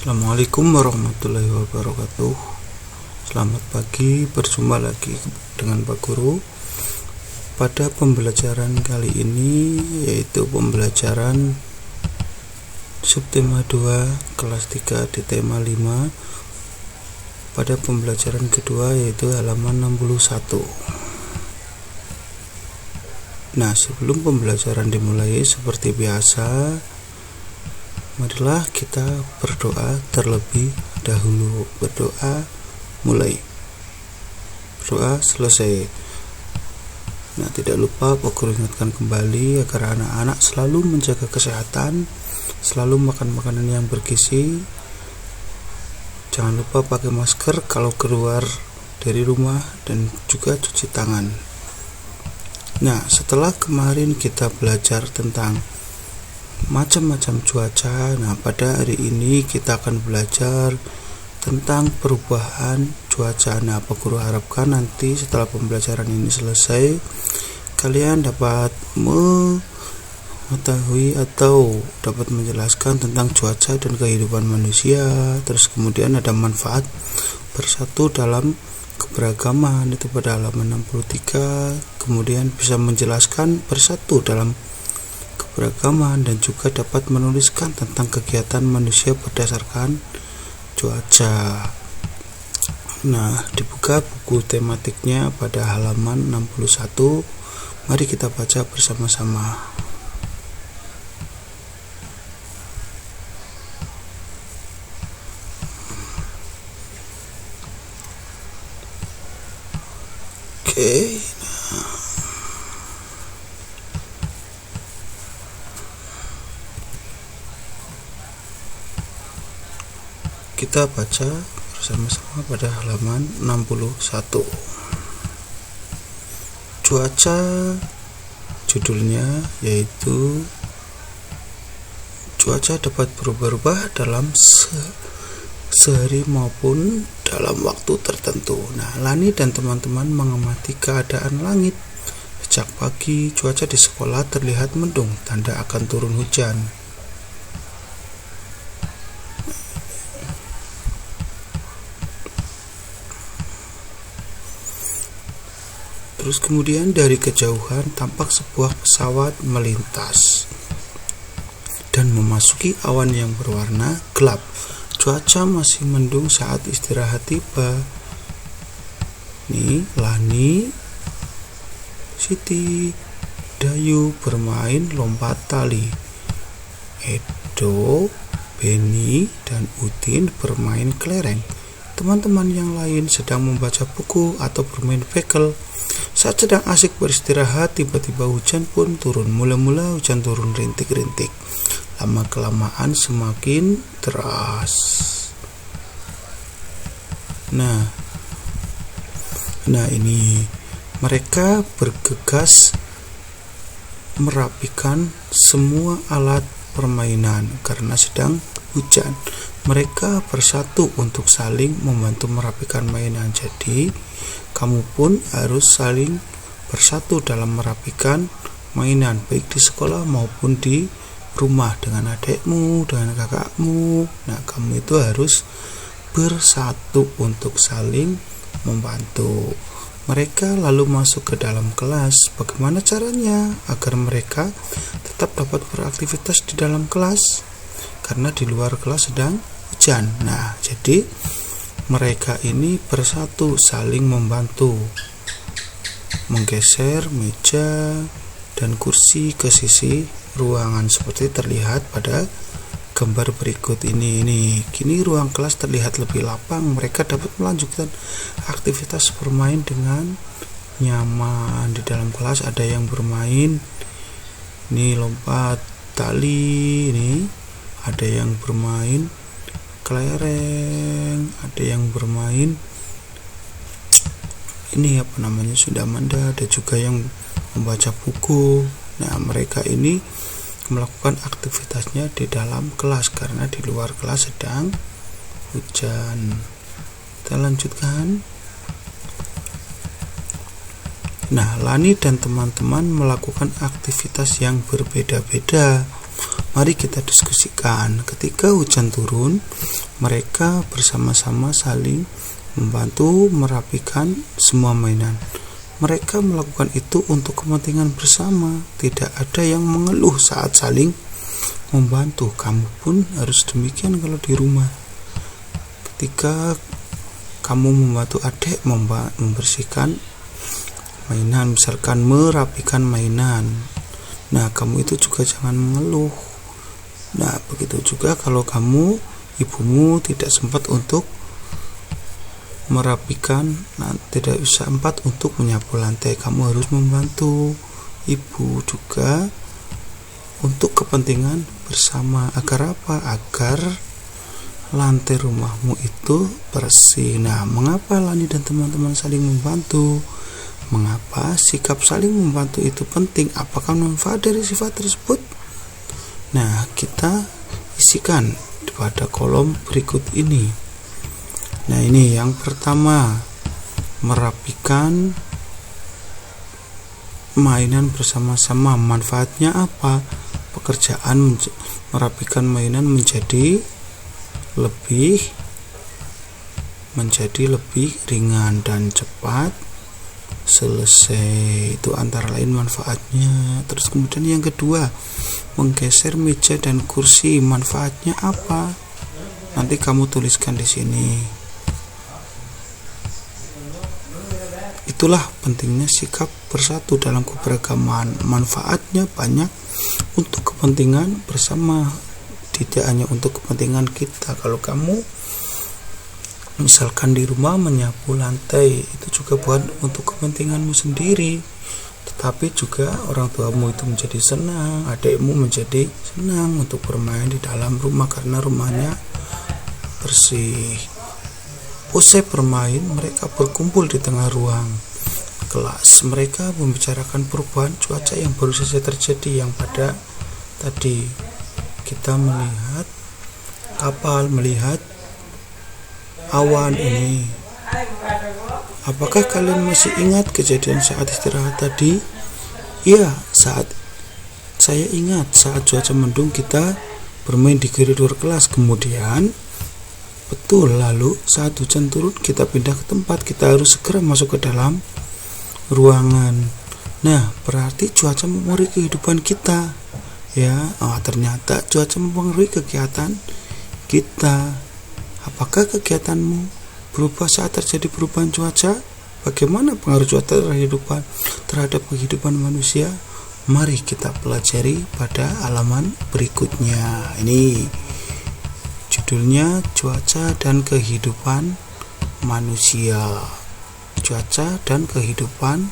Assalamualaikum warahmatullahi wabarakatuh. Selamat pagi, berjumpa lagi dengan Pak Guru. Pada pembelajaran kali ini, yaitu pembelajaran subtema 2 kelas 3 di tema 5. Pada pembelajaran kedua, yaitu halaman 61. Nah, sebelum pembelajaran dimulai, seperti biasa, marilah kita berdoa terlebih dahulu. Berdoa mulai, berdoa selesai. Nah, tidak lupa Pak Guru ingatkan kembali agar anak-anak selalu menjaga kesehatan, selalu makan makanan yang bergizi. Jangan lupa pakai masker kalau keluar dari rumah dan juga cuci tangan. Nah, setelah kemarin kita belajar tentang macam-macam cuaca, nah pada hari ini kita akan belajar tentang perubahan cuaca. Nah, Pak Guru harapkan nanti setelah pembelajaran ini selesai, kalian dapat mengetahui atau dapat menjelaskan tentang cuaca dan kehidupan manusia. Terus kemudian ada manfaat bersatu dalam keberagaman, itu pada halaman 63. Kemudian bisa menjelaskan bersatu dalam keberagaman dan juga dapat menuliskan tentang kegiatan manusia berdasarkan cuaca. Nah, dibuka buku tematiknya pada halaman 61. Mari kita baca bersama-sama. Oke. Kita baca bersama-sama pada halaman 61. Cuaca judulnya yaitu cuaca dapat berubah-ubah dalam sehari maupun dalam waktu tertentu. Nah, Lani dan teman-teman mengamati keadaan langit. Sejak pagi cuaca di sekolah terlihat mendung, tanda akan turun hujan. Terus kemudian dari kejauhan tampak sebuah pesawat melintas dan memasuki awan yang berwarna gelap. Cuaca masih mendung saat istirahat tiba. Nih, Lani, Siti, Dayu bermain lompat tali. Edo, Beni, dan Udin bermain kelereng. Teman-teman yang lain sedang membaca buku atau bermain bekel. Saat sedang asik beristirahat, tiba-tiba hujan pun turun. Mula-mula hujan turun rintik-rintik. Lama-kelamaan semakin deras. Nah ini mereka bergegas merapikan semua alat permainan karena sedang hujan. Mereka bersatu untuk saling membantu merapikan mainan. Jadi kamu pun harus saling bersatu dalam merapikan mainan, baik di sekolah maupun di rumah dengan adikmu, dengan kakakmu. Nah, kamu itu harus bersatu untuk saling membantu. Mereka lalu masuk ke dalam kelas. Bagaimana caranya agar mereka tetap dapat beraktivitas di dalam kelas? Karena di luar kelas sedang hujan. Nah, jadi mereka ini bersatu saling membantu, menggeser meja dan kursi ke sisi ruangan seperti terlihat pada gambar berikut ini. Kini ruang kelas terlihat lebih lapang. Mereka dapat melanjutkan aktivitas bermain dengan nyaman. Di dalam kelas ada yang bermain lompat tali, ada yang bermain kelereng, ada yang bermain sundamanda, ada juga yang membaca buku. Nah, mereka ini melakukan aktivitasnya di dalam kelas karena di luar kelas sedang hujan. Kita lanjutkan. Nah, Lani dan teman-teman melakukan aktivitas yang berbeda-beda. Mari kita diskusikan. Ketika hujan turun, mereka bersama-sama saling membantu merapikan semua mainan. Mereka melakukan itu untuk kepentingan bersama. Tidak ada yang mengeluh saat saling membantu. Kamu pun harus demikian kalau di rumah. Ketika kamu membantu adik membersihkan mainan, misalkan merapikan mainan, nah kamu itu juga jangan mengeluh. Nah begitu juga kalau ibumu tidak sempat untuk merapikan, tidak sempat untuk menyapu lantai, kamu harus membantu ibu juga untuk kepentingan bersama. Agar apa? Agar lantai rumahmu itu bersih. Nah, mengapa Lani dan teman-teman saling membantu? Mengapa sikap saling membantu itu penting? Apakah manfaat dari sifat tersebut? Nah, kita isikan pada kolom berikut ini. Nah, ini yang pertama, merapikan mainan bersama-sama. Manfaatnya apa? Pekerjaan merapikan mainan menjadi lebih ringan dan cepat selesai. Itu antara lain manfaatnya. Terus kemudian yang kedua, menggeser meja dan kursi. Manfaatnya apa? Nanti kamu tuliskan di sini. Itulah pentingnya sikap bersatu dalam keberagaman. Manfaatnya banyak untuk kepentingan bersama, tidak hanya untuk kepentingan kita. Kalau kamu misalkan di rumah menyapu lantai, itu juga bukan untuk kepentinganmu sendiri, tetapi juga orang tuamu itu menjadi senang, adikmu menjadi senang untuk bermain di dalam rumah karena rumahnya bersih. Usai bermain, mereka berkumpul di tengah ruang kelas. Mereka membicarakan perubahan cuaca yang baru saja terjadi, yang pada tadi kita melihat kapal, melihat awan ini. Apakah kalian masih ingat kejadian saat istirahat tadi? Iya, saya ingat saat cuaca mendung kita bermain di koridor kelas. Kemudian betul, lalu saat hujan turun kita pindah ke tempat. Kita harus segera masuk ke dalam ruangan. Nah, berarti cuaca mempengaruhi kehidupan kita. Ya, ternyata cuaca mempengaruhi kegiatan kita. Apakah kegiatanmu berubah saat terjadi perubahan cuaca? Bagaimana pengaruh cuaca terhadap kehidupan manusia? Mari kita pelajari pada halaman berikutnya. Ini judulnya cuaca dan kehidupan manusia. Cuaca dan kehidupan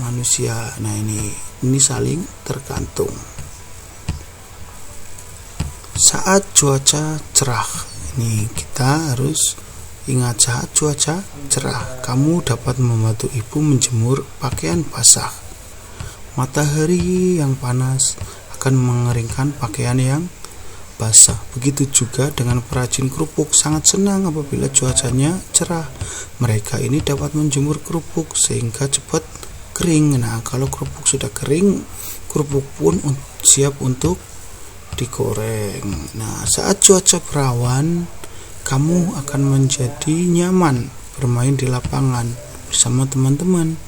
manusia. Nah, ini saling tergantung. Saat cuaca cerah, ini kita harus ingat, saat cuaca cerah kamu dapat membantu ibu menjemur pakaian basah. Matahari yang panas akan mengeringkan pakaian yang basah. Begitu juga dengan perajin kerupuk, sangat senang apabila cuacanya cerah. Mereka ini dapat menjemur kerupuk sehingga cepat kering. Nah, kalau kerupuk sudah kering, kerupuk pun siap untuk digoreng. Nah, saat cuaca berawan, kamu akan menjadi nyaman bermain di lapangan bersama teman-teman.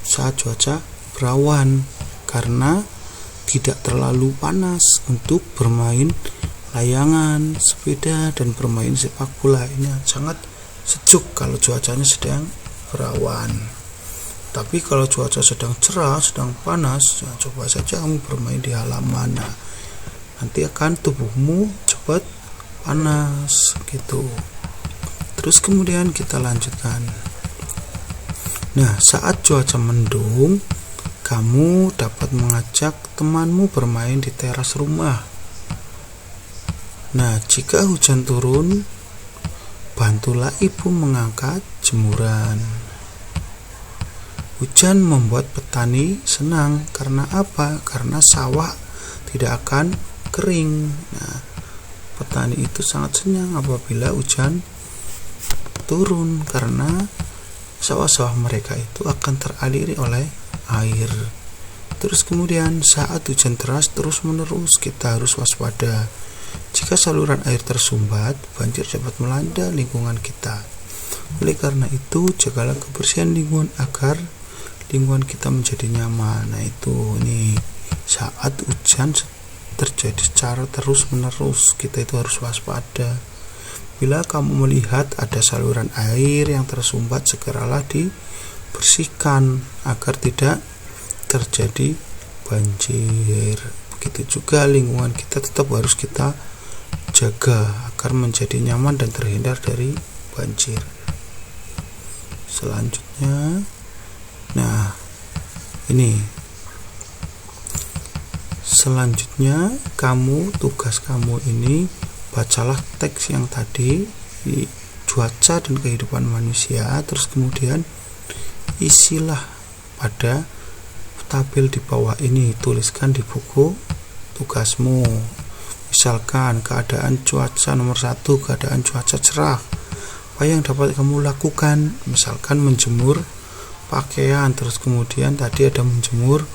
Saat cuaca berawan, karena tidak terlalu panas untuk bermain layangan, sepeda, dan bermain sepak bola. Ini sangat sejuk kalau cuacanya sedang berawan. Tapi kalau cuaca sedang cerah, sedang panas, ya coba saja kamu bermain di halaman. Nah, nanti akan tubuhmu cepat panas gitu. Terus kemudian kita lanjutkan. Nah, saat cuaca mendung, kamu dapat mengajak temanmu bermain di teras rumah. Nah, jika hujan turun, bantulah ibu mengangkat jemuran. Hujan membuat petani senang. Karena apa? Karena sawah tidak akan kering. Nah, petani itu sangat senang apabila hujan turun, karena sawah-sawah mereka itu akan teraliri oleh air. terus kemudian saat hujan deras terus menerus kita harus waspada. Jika saluran air tersumbat, banjir dapat melanda lingkungan kita. Oleh karena itu, jagalah kebersihan lingkungan agar lingkungan kita menjadi nyaman. Nah itu nih, saat hujan terjadi secara terus menerus, kita itu harus waspada. Bila kamu melihat ada saluran air yang tersumbat, segeralah dibersihkan agar tidak terjadi banjir. Begitu juga lingkungan kita tetap harus kita jaga agar menjadi nyaman dan terhindar dari banjir. Selanjutnya, nah ini selanjutnya tugas kamu ini bacalah teks yang tadi, cuaca dan kehidupan manusia, terus kemudian isilah pada tabel di bawah ini, tuliskan di buku tugasmu. Misalkan keadaan cuaca nomor 1, keadaan cuaca cerah. Apa yang dapat kamu lakukan? Misalkan menjemur pakaian, terus kemudian tadi ada menjemur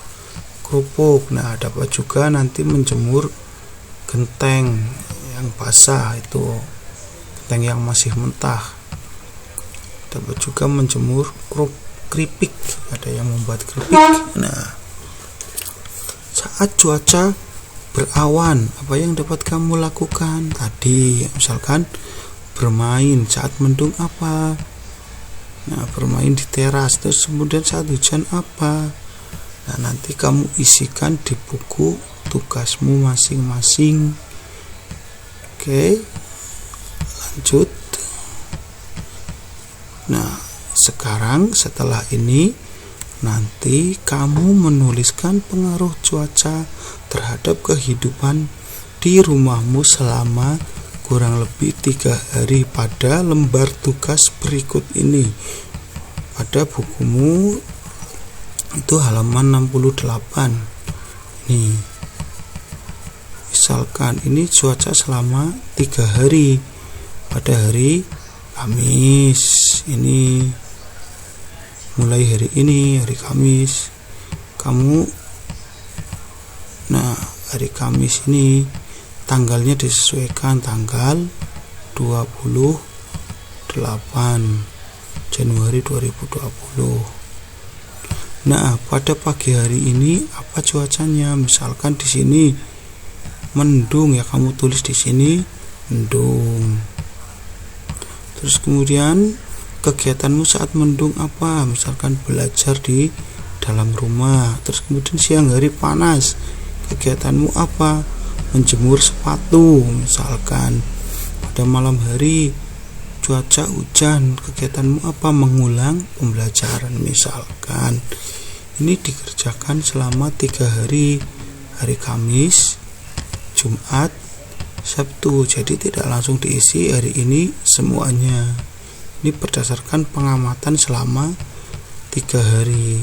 kerupuk. Nah, dapat juga nanti menjemur genteng yang basah, itu genteng yang masih mentah. Dapat juga menjemur keripik, ada yang membuat keripik. Nah, saat cuaca berawan, apa yang dapat kamu lakukan? Tadi misalkan bermain. Saat mendung apa? Nah, bermain di teras. Terus kemudian saat hujan apa? Nah, nanti kamu isikan di buku tugasmu masing-masing. Oke, lanjut. Nah, sekarang setelah ini nanti kamu menuliskan pengaruh cuaca terhadap kehidupan di rumahmu selama kurang lebih 3 hari pada lembar tugas berikut ini. Pada bukumu itu halaman 68. Nih, misalkan ini cuaca selama 3 hari. Pada hari Kamis ini, mulai hari ini, hari Kamis, hari Kamis ini tanggalnya disesuaikan tanggal 28 Januari 2020. Nah, pada pagi hari ini apa cuacanya? Misalkan di sini mendung, ya kamu tulis di sini mendung. Terus kemudian kegiatanmu saat mendung apa? Misalkan belajar di dalam rumah. Terus kemudian siang hari panas, kegiatanmu apa? Menjemur sepatu. Misalkan pada malam hari cuaca hujan, kegiatanmu apa? Mengulang pembelajaran. Misalkan ini dikerjakan selama 3 hari, hari Kamis, Jumat, Sabtu. Jadi tidak langsung diisi hari ini semuanya. Ini berdasarkan pengamatan selama 3 hari.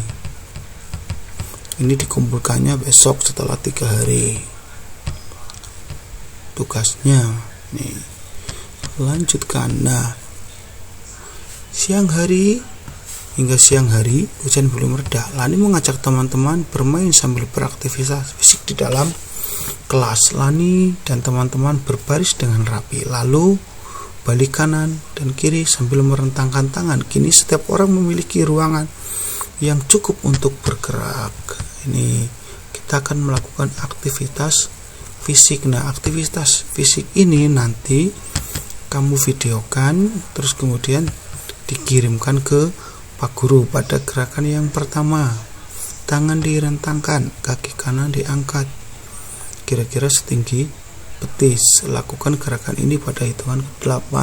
Ini dikumpulkannya besok setelah 3 hari. Tugasnya nih, lanjutkan. Nah, hingga siang hari hujan belum reda. Lani mengajak teman-teman bermain sambil beraktivitas fisik di dalam kelas. Lani dan teman-teman berbaris dengan rapi, lalu balik kanan dan kiri sambil merentangkan tangan. Kini setiap orang memiliki ruangan yang cukup untuk bergerak. Ini kita akan melakukan aktivitas fisik. Nah, aktivitas fisik ini nanti kamu videokan, terus kemudian dikirimkan ke Pak Guru. Pada gerakan yang pertama, tangan direntangkan, kaki kanan diangkat kira-kira setinggi betis. Lakukan gerakan ini pada hitungan ke-8.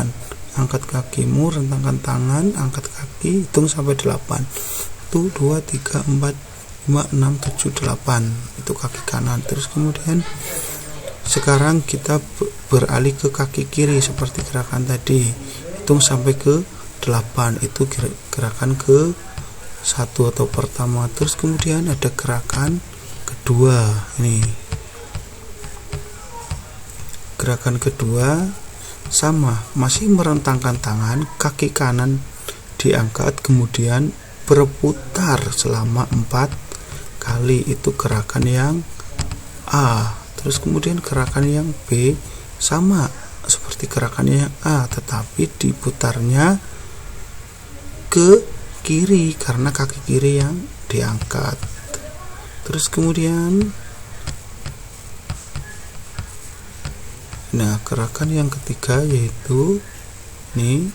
Angkat kakimu, rentangkan tangan, angkat kaki, hitung sampai 8. 1, 2, 3, 4, 5, 6, 7, 8. Itu kaki kanan. Terus kemudian sekarang kita beralih ke kaki kiri seperti gerakan tadi. Hitung sampai ke 8. Itu gerakan ke 1 atau pertama. Terus kemudian ada gerakan kedua. Ini gerakan kedua sama, masih merentangkan tangan, kaki kanan diangkat, kemudian berputar selama 4 kali itu gerakan yang A, terus kemudian gerakan yang B sama seperti gerakan yang A, tetapi diputarnya ke kiri karena kaki kiri yang diangkat. Terus kemudian gerakan yang ketiga yaitu ini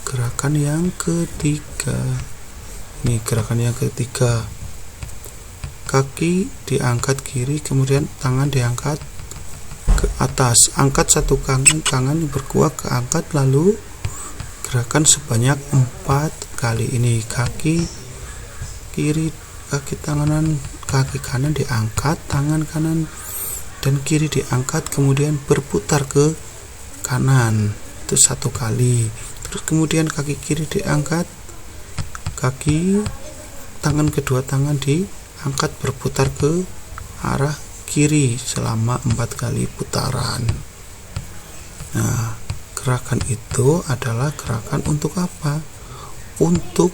gerakan yang ketiga. Ini gerakan yang ketiga. Kaki diangkat kiri, kemudian tangan diangkat ke atas. Angkat satu tangan berkuah keangkat, lalu gerakan sebanyak 4 kali. Ini kaki kiri, kaki kanan diangkat, tangan kanan dan kiri diangkat, kemudian berputar ke kanan, itu 1 kali. Terus kemudian kaki kiri diangkat, kedua tangan diangkat berputar ke arah kiri selama 4 kali putaran. Nah, gerakan itu adalah gerakan untuk apa? Untuk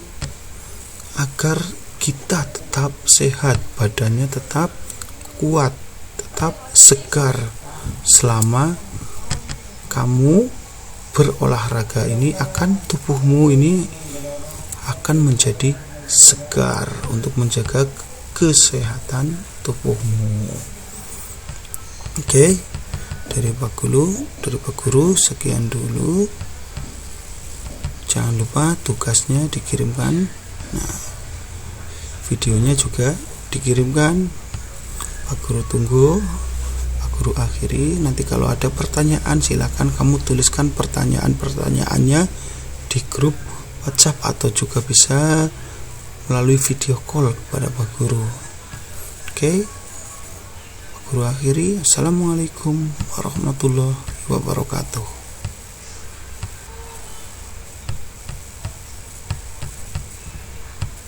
agar kita tetap sehat, badannya tetap kuat, tetap segar selama kamu berolahraga. Ini akan tubuhmu ini akan menjadi segar untuk menjaga kesehatan tubuhmu. Oke, dari Pak Guru sekian dulu. Jangan lupa tugasnya dikirimkan. Nah, videonya juga dikirimkan. Pak Guru tunggu. Pak Guru akhiri. Nanti kalau ada pertanyaan silakan kamu tuliskan pertanyaannya di grup WhatsApp atau juga bisa melalui video call kepada Pak Guru. Oke. Pak Guru akhiri. Assalamualaikum warahmatullahi wabarakatuh.